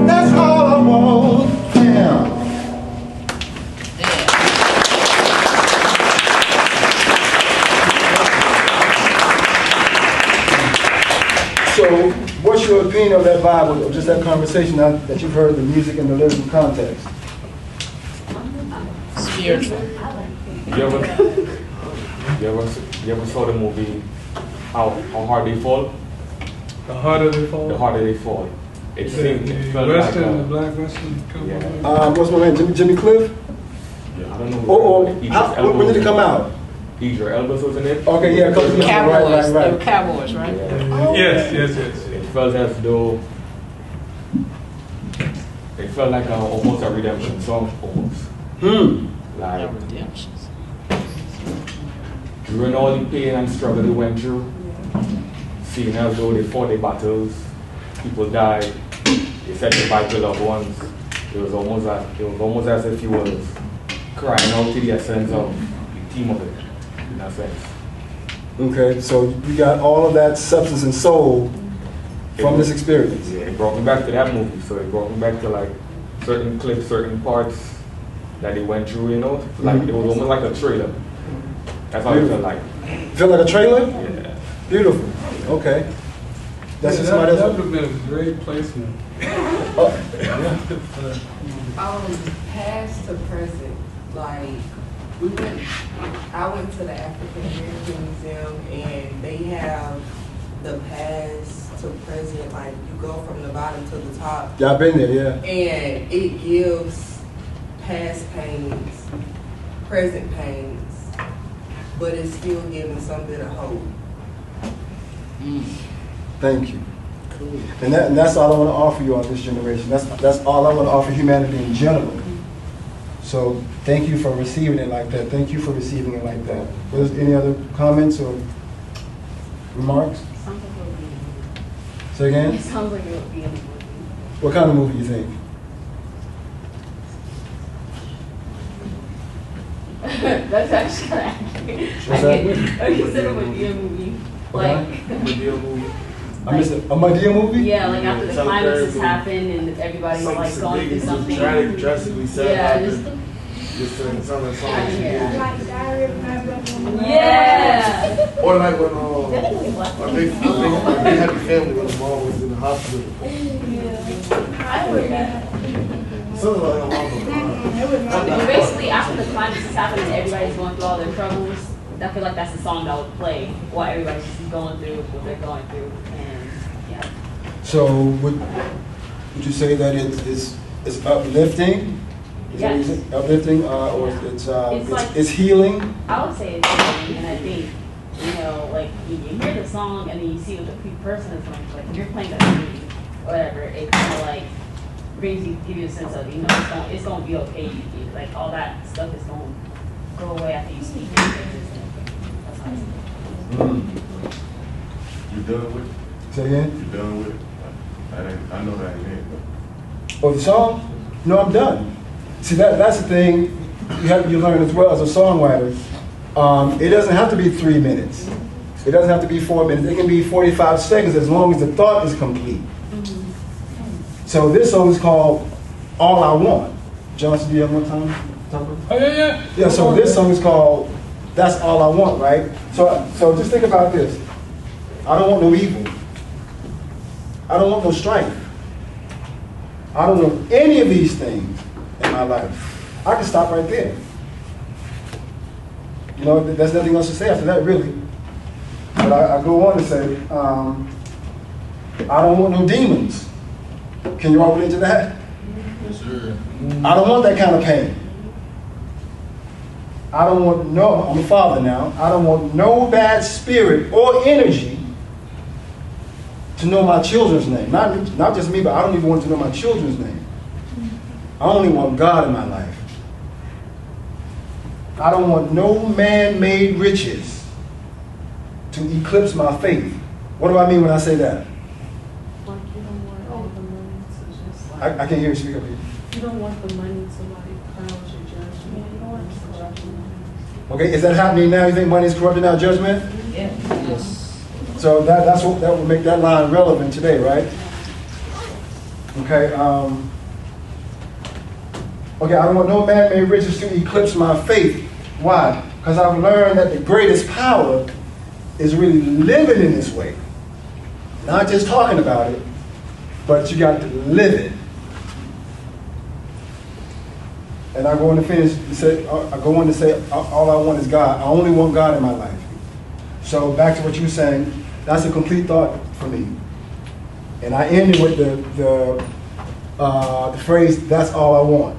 That's all I want, yeah. So, what's your opinion of that Bible, of just that conversation now that you've heard the music and the lyrical context? Spiritual. You ever saw the movie How Hard They Fall? The harder they fall. The Harder They Fall. It The seemed, it felt like Western, the black Western couple. Yeah. What's my name? Jimmy Cliff? yeah, I don't know. When did it come out? Idris Elba was in it. Okay, yeah, Cowboys. They were right. cowboys, right? Yeah. Yes. It felt as though it felt like almost a redemption song, almost. Like Yeah, redemptions. during all the pain and struggle they went through, seeing as though they fought their battles, people died, they said goodbye to loved ones. It was almost as if he was crying out to the essence of the theme of it, in that sense. Okay, so you got all of that substance and soul from this experience. Yeah, it brought me back to that movie. So it brought me back to like certain clips, certain parts that they went through, you know? Like it was almost like a trailer. That's how it felt like. Feel like a trailer? Yeah. Beautiful. Okay. That's just that somebody would else. have been a great placement. Past to present, like, I went to the African American Museum and they have the past to present, like you go from the bottom to the top. Yeah, I've been there, yeah. And it gives past pains, present pains, but it's still giving some bit of hope. Thank you. And that's all I want to offer you on this generation. That's all I want to offer humanity in general. So thank you for receiving it like that. Thank you for receiving it like that. Was there any other comments or remarks? Sounds like it would be in a movie. Say again? It sounds like it would be in a movie. What kind of movie you think? That's actually kind of accurate. What's I that? consider it would be a movie. Like, I missed it. A Madea movie? yeah, like after the climax has happened and everybody's like going through something. Yeah, just yeah. Or like when Definitely black. a big happy family when the mom was in the hospital. Something like But basically, after the climax has happened and everybody's going through all their troubles, I feel like that's the song that would play while everybody's just going through what they're going through. And yeah. So would you say that it's uplifting? Is that what you Yes. think? Uplifting, or It's it's like- it's healing? I would say it's healing, and I think, you know, like you hear the song and then you see what the person is going through. Like when you're playing that movie, or whatever, it kind of like brings you, give you a sense of, you know, it's gonna be okay. Like all that stuff is gonna go away after you speak. That's how I see it. You done with it? Say again? You done with it? I know that ain't it. Oh, the song? No, I'm done. See, that's the thing you learn as well as a songwriter. It doesn't have to be 3 minutes. It doesn't have to be 4 minutes. It can be 45 seconds as long as the thought is complete. So this song is called All I Want. Johnson, do you have more time? Oh, yeah. Yeah, so this song is called That's All I Want, right? So just think about this. I don't want no evil. I don't want no strife. I don't want any of these things in my life. I can stop right there. You know, there's nothing else to say after that, really. But I go on to say, I don't want no demons. Can you all relate to that? Yes, sir. I don't want that kind of pain. I don't want I'm a father now. I don't want no bad spirit or energy to know my children's name. Not just me, but I don't even want to know my children's name. I only want God in my life. I don't want no man-made riches to eclipse my faith. What do I mean when I say that? Like you don't want all the money to just like. I can't hear you speak up here. You don't want the money to like cloud your judgment. You don't want corruption. Okay, is that happening now? You think money is corrupting our judgment? Yeah. Yes. So that would make that line relevant today, right? Okay. Okay, I don't want no man-made riches to eclipse my faith. Why? Because I've learned that the greatest power is really living in this way. Not just talking about it, but you got to live it. And I go on to say, all I want is God. I only want God in my life. So back to what you were saying, that's a complete thought for me. And I ended with the phrase, that's all I want.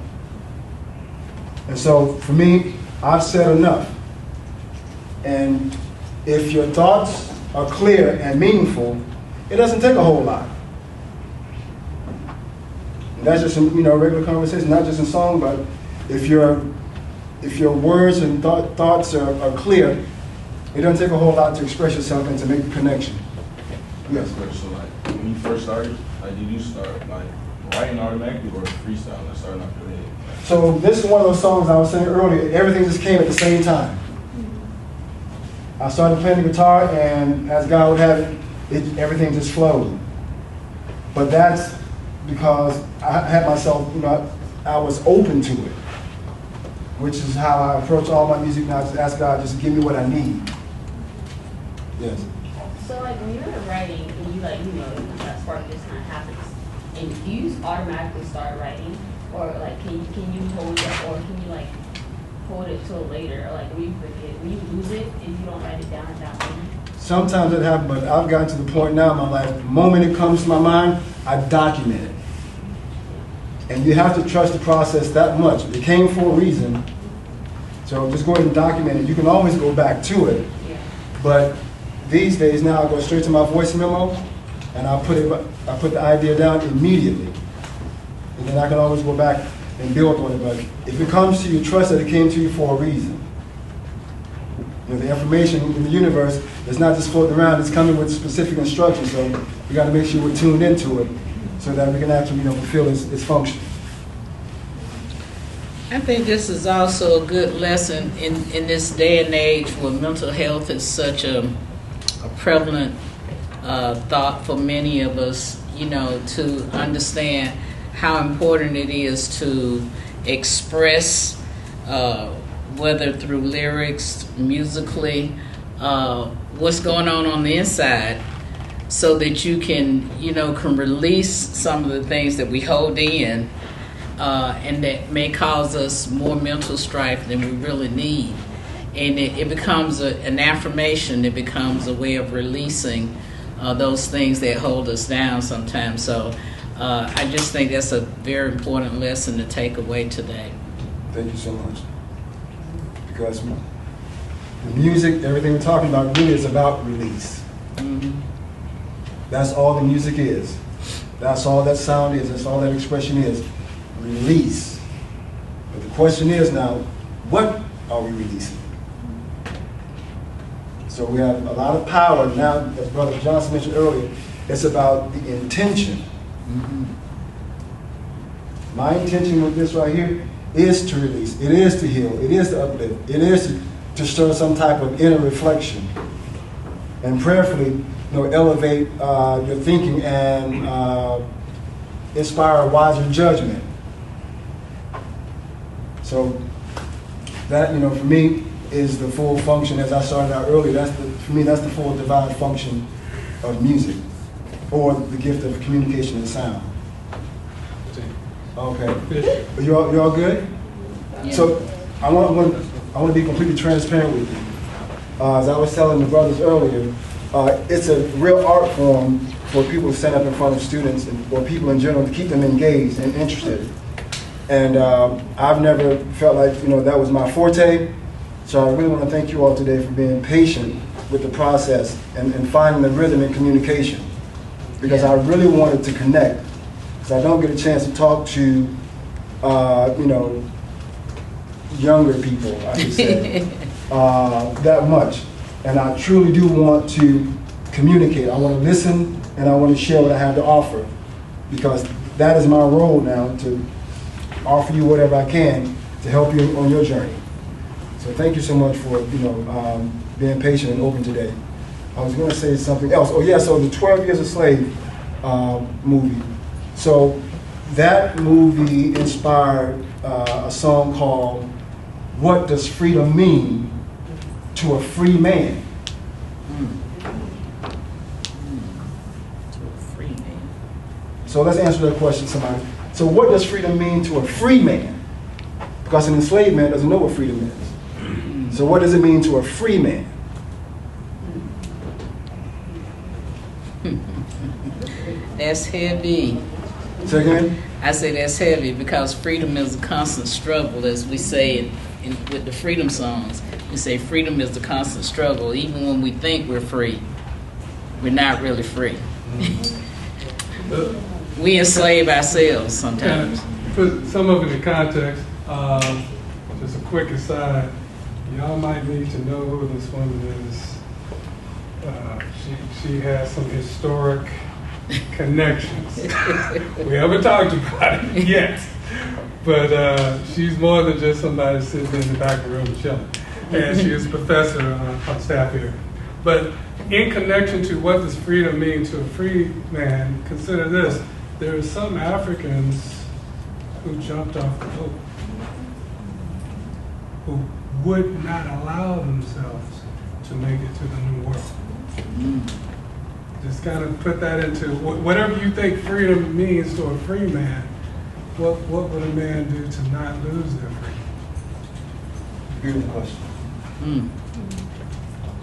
And so for me, I've said enough. And if your thoughts are clear and meaningful, it doesn't take a whole lot. And that's just in regular conversation, not just in song, but if your words and thoughts are clear, it doesn't take a whole lot to express yourself and to make a connection. Yes. So like when you first started, like did you start like writing automatically or freestyle, like starting off your head? So this is one of those songs I was saying earlier, everything just came at the same time. I started playing the guitar, and as God would have it, everything just flowed. But that's because I had myself, I was open to it, which is how I approach all my music now. Just ask God, just give me what I need. Yes. So like when you're writing and you that spark just kind of happens, and do you automatically start writing, or like can you hold it, or can you like hold it till later, or like when you forget, when you lose it if you don't write it down at that moment? Sometimes it happens, but I've gotten to the point now in my life, the moment it comes to my mind, I document it. And you have to trust the process that much. It came for a reason. So just go ahead and document it. You can always go back to it. Yeah. But these days now I go straight to my voice memo and I put the idea down immediately. And then I can always go back and build on it. But if it comes to you, trust that it came to you for a reason. The information in the universe is not just floating around, it's coming with specific instructions. So we got to make sure we're tuned into it so that we can actually fulfill its function. I think this is also a good lesson in this day and age where mental health is such a prevalent thought for many of us, to understand how important it is to express, whether through lyrics, musically, what's going on the inside, so that you can release some of the things that we hold in, and that may cause us more mental strife than we really need. And it becomes an affirmation. It becomes a way of releasing those things that hold us down sometimes. So I just think that's a very important lesson to take away today. Thank you so much. Because the music, everything we're talking about really is about release. Mm-hmm. That's all the music is. That's all that sound is. That's all that expression is. Release. But the question is now, what are we releasing? So we have a lot of power now, as Brother Johnson mentioned earlier. It's about the intention. My intention with this right here is to release. It is to heal. It is to uplift. It is to stir some type of inner reflection, and prayerfully, elevate your thinking and inspire a wiser judgment. So that, for me, is the full function. As I started out earlier, for me, that's the full divine function of music, or the gift of communication and sound. Okay. You all good? Yeah. So I want to be completely transparent with you. As I was telling the brothers earlier, it's a real art form for people to stand up in front of students or people in general to keep them engaged and interested. And I've never felt like that was my forte. So I really want to thank you all today for being patient with the process and finding the rhythm in communication, because I really wanted to connect. Because I don't get a chance to talk to younger people, I should say, that much. And I truly do want to communicate. I want to listen, and I want to share what I have to offer, because that is my role now, to offer you whatever I can to help you on your journey. So thank you so much for being patient and open today. I was going to say something else. Oh yeah, so the 12 Years a Slave movie. So that movie inspired a song called "What Does Freedom Mean to a Free Man?" To a free man. So let's answer that question, somebody. So what does freedom mean to a free man? Because an enslaved man doesn't know what freedom is. So what does it mean to a free man? That's heavy. Say again? I say that's heavy because freedom is a constant struggle, as we say with the freedom songs. We say freedom is a constant struggle. Even when we think we're free, we're not really free. We enslave ourselves sometimes. And put some of it in context. Just a quick aside. Y'all might need to know who this woman is. She has some historic connections. We haven't talked about it yet, but she's more than just somebody sitting in the back of the room chilling. And she is a professor on staff here. But in connection to what does freedom mean to a free man, consider this: there are some Africans who jumped off the boat, who would not allow themselves to make it to the New World. Just kind of put that into whatever you think freedom means to a free man. What would a man do to not lose their freedom? Beautiful question.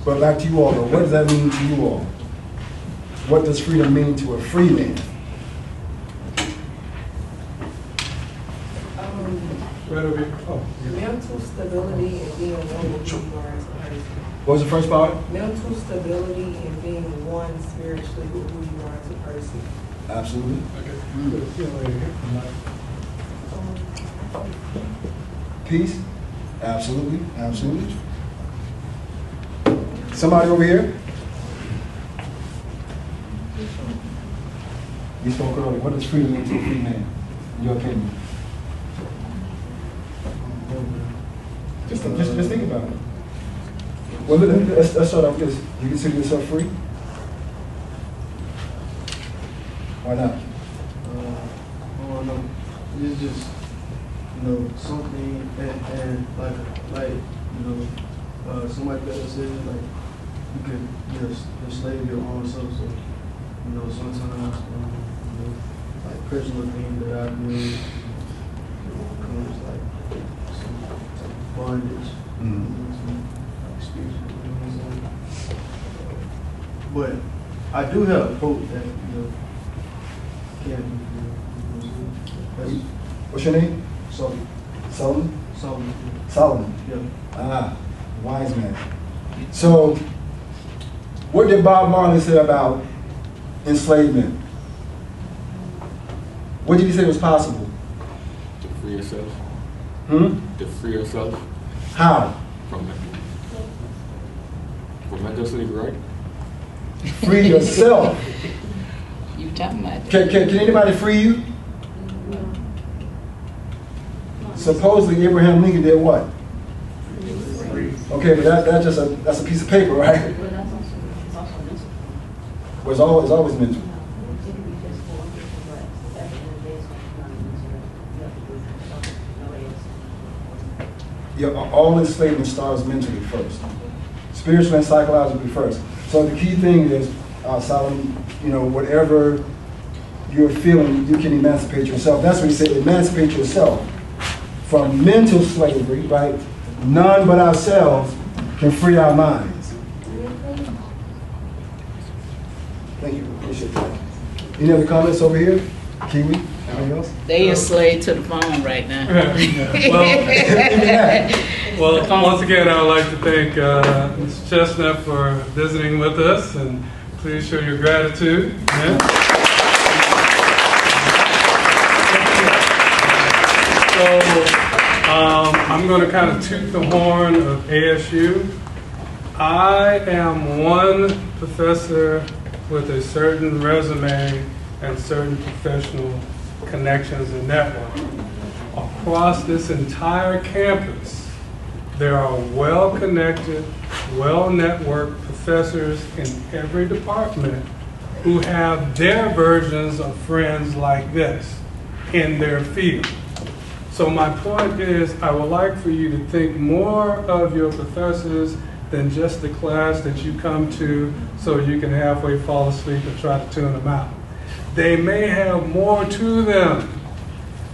But back to you all, though. What does that mean to you all? What does freedom mean to a free man? Right over here. Oh, Mental stability and being one with who you are as a person. What was the first part? Mental stability and being one spiritually with who you are as a person. Absolutely. Peace? Absolutely. Absolutely. Somebody over here? You spoke earlier. What does freedom mean to a free man, in your opinion? Just think about it. Well, let's start off with this. You consider yourself free? Why not? Oh no, it's just something and like somebody better said like you can just enslave your own self. So sometimes like personal things that I do becomes like some bondage. But I do have hope that can be. What's your name? Solomon. Solomon? Solomon. Solomon. Yeah. Ah, wise man. So, what did Bob Marley say about enslavement? What did he say was possible? To free yourself. To free yourself How? from mental slavery, right? Free yourself. You talking about? Can anybody free you? Supposedly Abraham Lincoln did what? Okay, but that's a piece of paper, right? But that's also, it's also mental. Well, it's always mental. It can be physical, but at the end of the day, it's not mental. You have to do it yourself, nobody else. Yeah, all enslavement starts mentally first. Spiritually and psychologically first. So the key thing is, Solomon, whatever you're feeling, you can emancipate yourself. That's what he said, emancipate yourself from mental slavery, right? None but ourselves can free our minds. Thank you, appreciate that. Any other comments over here? Kiwi, anything else? They enslaved to the phone right now. Well, once again, I would like to thank Mr. Chestnutt for visiting with us, and please show your gratitude. Yeah. So I'm going to kind of toot the horn of ASU. I am one professor with a certain resume and certain professional connections and network. Across this entire campus, there are well-connected, well-networked professors in every department who have their versions of friends like this in their field. So my point is, I would like for you to think more of your professors than just the class that you come to so you can halfway fall asleep and try to tune them out. They may have more to them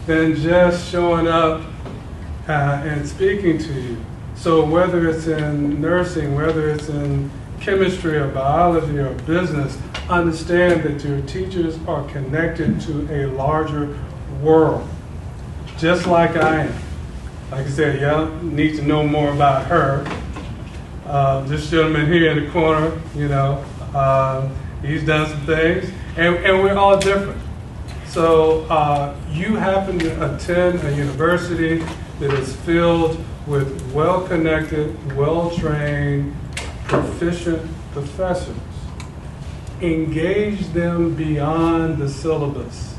than just showing up and speaking to you. So whether it's in nursing, whether it's in chemistry or biology or business, understand that your teachers are connected to a larger world, just like I am. Like I said, y'all need to know more about her. This gentleman here in the corner, he's done some things, and we're all different. So you happen to attend a university that is filled with well-connected, well-trained, proficient professors. Engage them beyond the syllabus.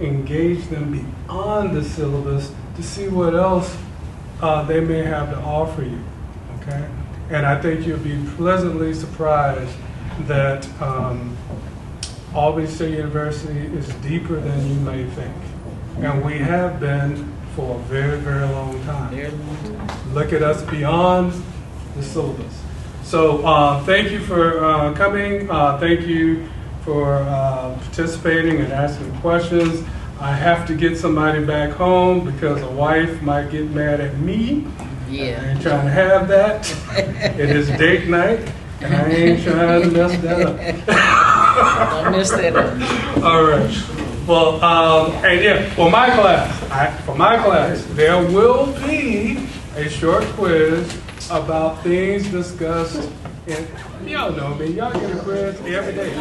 Engage them beyond the syllabus to see what else they may have to offer you, okay? And I think you'll be pleasantly surprised that Albany State University is deeper than you may think. And we have been for a very, very long time. Look at us beyond the syllabus. So thank you for coming. Thank you for participating and asking questions. I have to get somebody back home because a wife might get mad at me. Yeah. I ain't trying to have that. It is date night, and I ain't trying to mess that up. Don't mess that up. All right. Well, and yeah, for my class, there will be a short quiz about things discussed in, y'all know me, y'all get a quiz every day.